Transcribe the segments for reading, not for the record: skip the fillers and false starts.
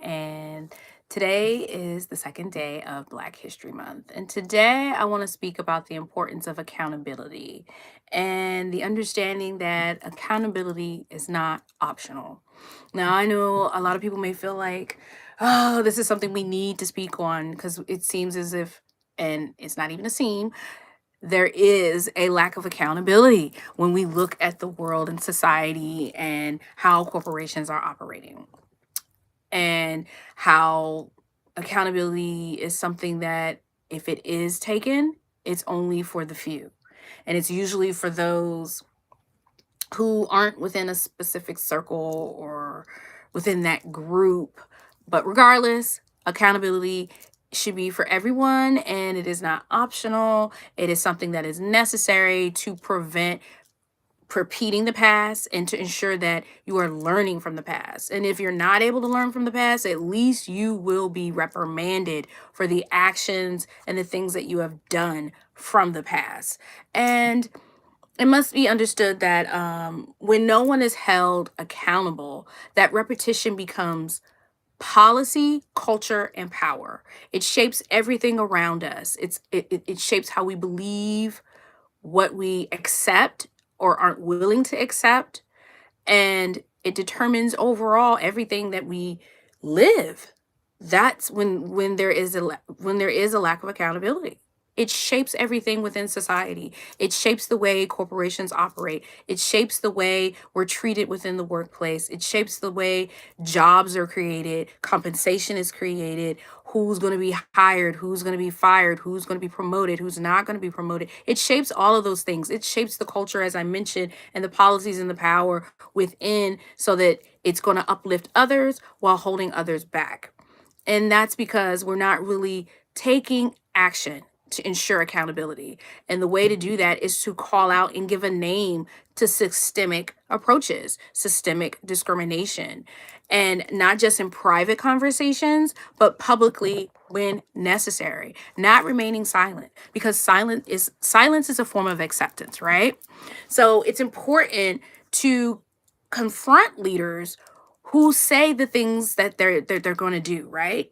and today is the second day of Black History Month. And today I want to speak about the importance of accountability and the understanding that accountability is not optional. Now, I know a lot of people may feel like, oh, this is something we need to speak on because it seems as if, and it's not even a seem, there is a lack of accountability when we look at the world and society and how corporations are operating and how accountability is something that if it is taken, it's only for the few. And it's usually for those who aren't within a specific circle or within that group. But regardless, accountability should be for everyone and it is not optional. It is something that is necessary to prevent repeating the past and to ensure that you are learning from the past. And if you're not able to learn from the past, at least you will be reprimanded for the actions and the things that you have done from the past. And it must be understood that when no one is held accountable, that repetition becomes policy, culture, and power. It shapes everything around us. It shapes how we believe, what we accept or aren't willing to accept, and it determines overall everything that we live. That's when there is when there is a lack of accountability. It shapes everything within society. It shapes the way corporations operate. It shapes the way we're treated within the workplace. It shapes the way jobs are created, compensation is created, who's going to be hired, who's going to be fired, who's going to be promoted, who's not going to be promoted. It shapes all of those things. It shapes the culture, as I mentioned, and the policies and the power within so that it's going to uplift others while holding others back. And that's because we're not really taking action to ensure accountability. And the way to do that is to call out and give a name to systemic approaches, systemic discrimination, and not just in private conversations, but publicly when necessary, not remaining silent because silence is a form of acceptance, right? So it's important to confront leaders who say the things that they're going to do, right?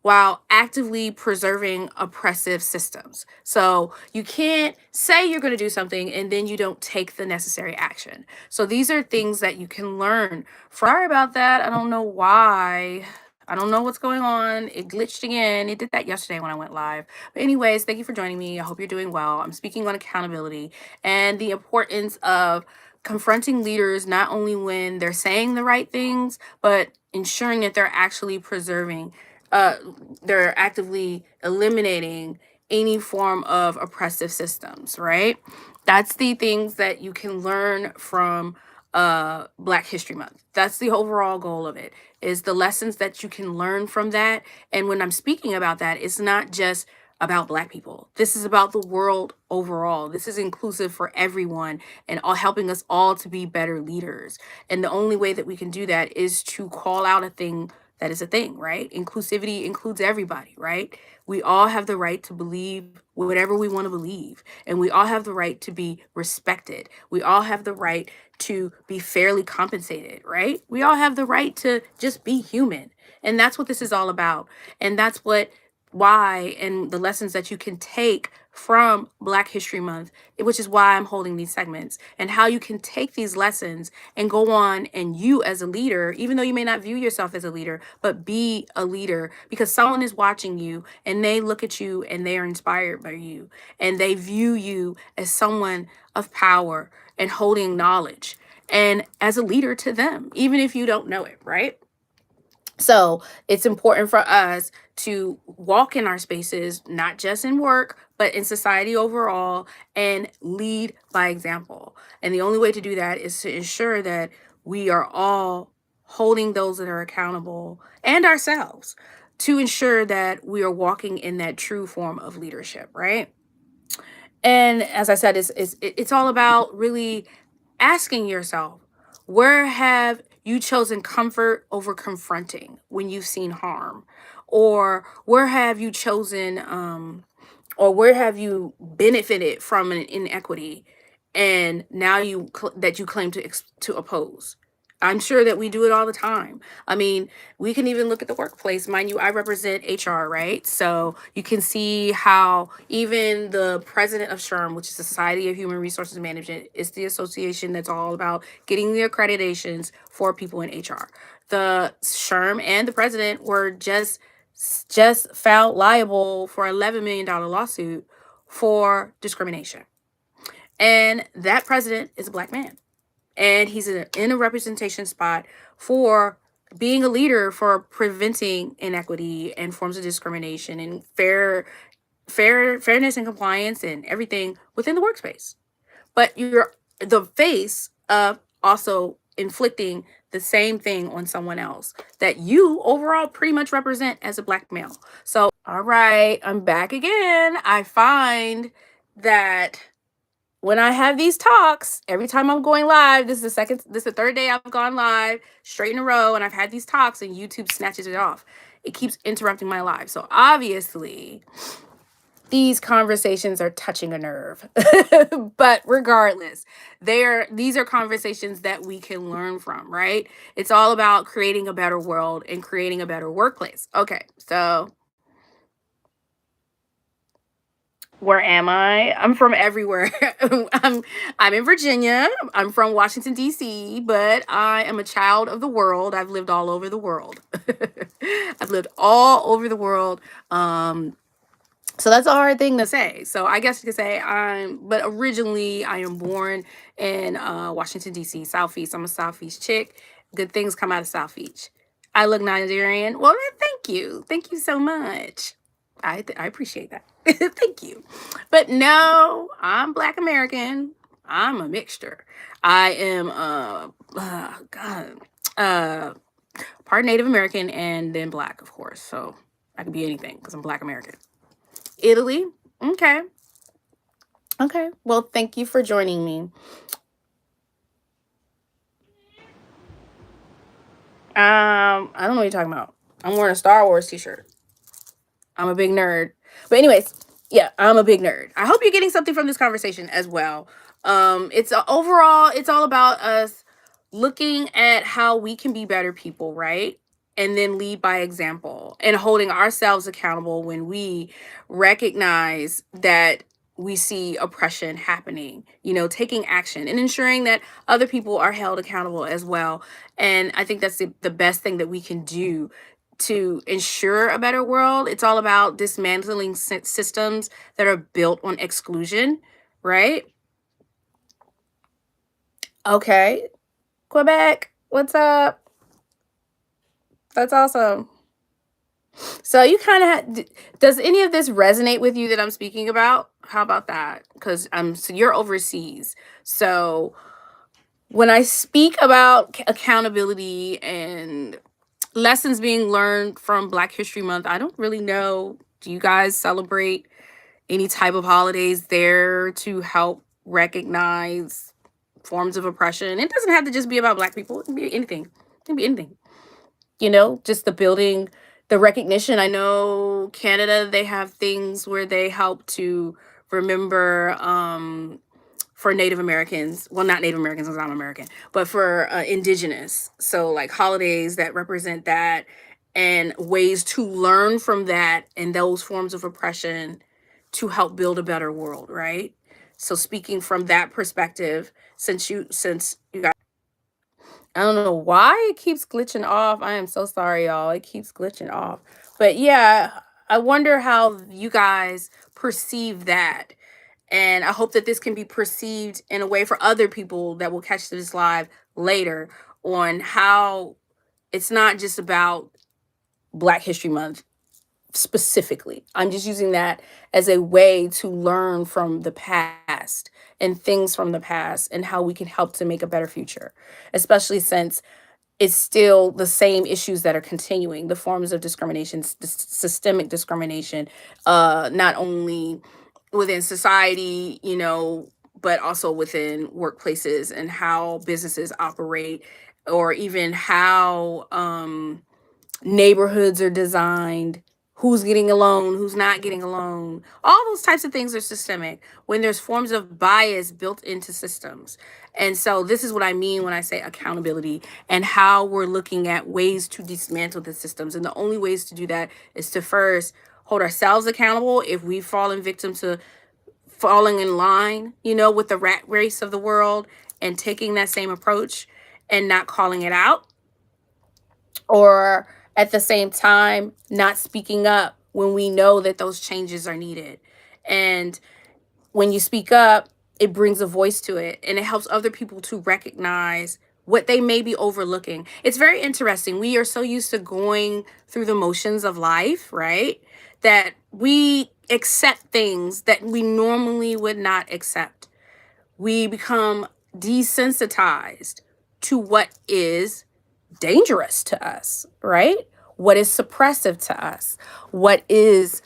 While actively preserving oppressive systems. So you can't say you're going to do something and then you don't take the necessary action. So these are things that you can learn. Sorry about that. I don't know why. I don't know what's going on. It glitched again. It did that yesterday when I went live. But anyways, thank you for joining me. I hope you're doing well. I'm speaking on accountability and the importance of confronting leaders not only when they're saying the right things, but ensuring that they're actually preserving uh, they're actively eliminating any form of oppressive systems, right? That's the things that you can learn from Black History Month. That's the overall goal of it, is the lessons that you can learn from that. And when I'm speaking about that, it's not just about Black people. This is about the world overall. This is inclusive for everyone and all helping us all to be better leaders. And the only way that we can do that is to call out a thing that is a thing, right? Inclusivity includes everybody, right? We all have the right to believe whatever we want to believe, and we all have the right to be respected. We all have the right to be fairly compensated, right? We all have the right to just be human. And that's what this is all about. And that's what why and the lessons that you can take from Black History Month, which is why I'm holding these segments, and how you can take these lessons and go on and you as a leader, even though you may not view yourself as a leader, but be a leader because someone is watching you and they look at you and they are inspired by you and they view you as someone of power and holding knowledge and as a leader to them, even if you don't know it, right? So it's important for us to walk in our spaces, not just in work, but in society overall, and lead by example. And the only way to do that is to ensure that we are all holding those that are accountable and ourselves to ensure that we are walking in that true form of leadership, right? And as I said, it's all about really asking yourself, where have you chosen comfort over confronting when you've seen harm? Or where have you chosen, or where have you benefited from an inequity and now that you claim to to oppose? I'm sure that we do it all the time. I mean, we can even look at the workplace. Mind you, I represent HR, right? So you can see how even the president of SHRM, which is the Society of Human Resources Management, is the association that's all about getting the accreditations for people in HR. The SHRM and the president were just found liable for $11 million lawsuit for discrimination. And that president is a black man, and he's in a representation spot for being a leader for preventing inequity and forms of discrimination and fairness and compliance and everything within the workspace. But you're the face of also inflicting the same thing on someone else that you overall pretty much represent as a black male. So, all right, I'm back again. I find that when I have these talks, every time I'm going live, this is the third day I've gone live straight in a row, and I've had these talks, and YouTube snatches it off. It keeps interrupting my live. So obviously, these conversations are touching a nerve. But regardless, these are conversations that we can learn from, right? It's all about creating a better world and creating a better workplace. Okay, so where am I? I'm from everywhere. I'm in Virginia. I'm from Washington D.C., but I am a child of the world. I've lived all over the world. I've lived all over the world. So that's a hard thing to say. So I guess you could say but originally I am born in Washington D.C., Southeast. I'm a Southeast chick. Good things come out of Southeast. I look Nigerian. Well, thank you so much. I appreciate that. Thank you. But no, I'm Black American. I'm a mixture. I am God, uh, part Native American and then Black, of course. So I could be anything because I'm Black American. Italy. Okay. Okay. Well, thank you for joining me. I don't know what you're talking about. I'm wearing a Star Wars t-shirt. I'm a big nerd. But anyways, yeah, I'm a big nerd. I hope you're getting something from this conversation as well. Overall, it's all about us looking at how we can be better people, right? And then lead by example and holding ourselves accountable when we recognize that we see oppression happening, taking action and ensuring that other people are held accountable as well. And I think that's the best thing that we can do to ensure a better world. It's all about dismantling systems that are built on exclusion, right? Okay. Quebec, what's up? That's awesome. So you kind of does any of this resonate with you that I'm speaking about? How about that? Because so you're overseas. So when I speak about accountability and lessons being learned from Black History Month, I don't really know. Do you guys celebrate any type of holidays there to help recognize forms of oppression? It doesn't have to just be about Black people. It can be anything. It can be anything. Just the building, the recognition. I know Canada, they have things where they help to remember for Native Americans. Well, not Native Americans because I'm American, but for Indigenous. So like holidays that represent that and ways to learn from that and those forms of oppression to help build a better world, right? So speaking from that perspective, since you guys, I don't know why it keeps glitching off. I am so sorry, y'all. It keeps glitching off. But yeah, I wonder how you guys perceive that. And I hope that this can be perceived in a way for other people that will catch this live later on how it's not just about Black History Month specifically. I'm just using that as a way to learn from the past and things from the past and how we can help to make a better future, especially since it's still the same issues that are continuing, the forms of discrimination, systemic discrimination, not only within society, but also within workplaces and how businesses operate, or even how neighborhoods are designed, who's getting a loan, who's not getting a loan. All those types of things are systemic when there's forms of bias built into systems. And so this is what I mean when I say accountability and how we're looking at ways to dismantle the systems. And the only ways to do that is to first hold ourselves accountable if we've fallen victim to falling in line, with the rat race of the world, and taking that same approach and not calling it out, or at the same time not speaking up when we know that those changes are needed. And when you speak up, it brings a voice to it and it helps other people to recognize what they may be overlooking. It's very interesting. We are so used to going through the motions of life, right? That we accept things that we normally would not accept. We become desensitized to what is dangerous to us, right? What is suppressive to us? What is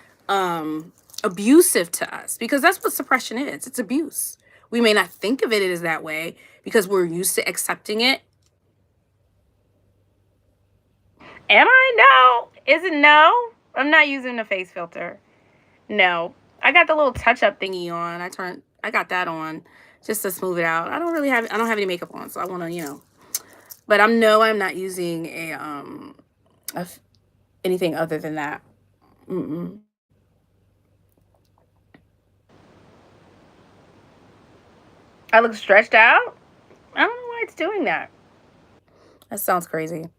abusive to us? Because that's what suppression is. It's abuse. We may not think of it as that way because we're used to accepting it. Am I? No. Is it no? I'm not using the face filter. No. I got the little touch-up thingy on. I got that on just to smooth it out. I don't have any makeup on, so I want to, but I'm not using anything other than that. Mm-mm. I look stretched out. I don't know why it's doing that. That sounds crazy.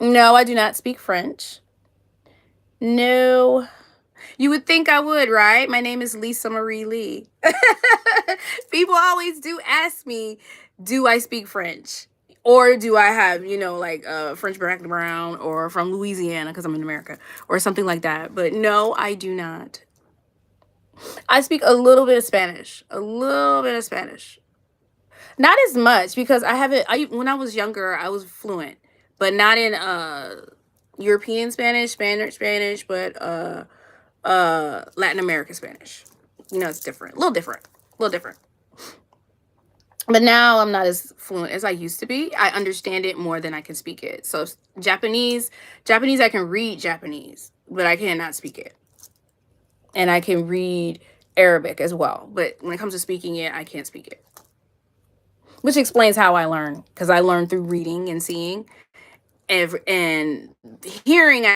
No, I do not speak French. No. You would think I would, right? My name is Lisa Marie Lee. People always do ask me, do I speak French? Or do I have, like French background or from Louisiana because I'm in America or something like that. But no, I do not. I speak a little bit of Spanish. A little bit of Spanish. Not as much because I haven't when I was younger, I was fluent, but not in European Spanish, but Latin American Spanish. It's different. A little different. A little different. But now I'm not as fluent as I used to be. I understand it more than I can speak it. So Japanese, I can read Japanese, but I cannot speak it. And I can read Arabic as well. But when it comes to speaking it, I can't speak it. Which explains how I learn, because I learn through reading and seeing and hearing.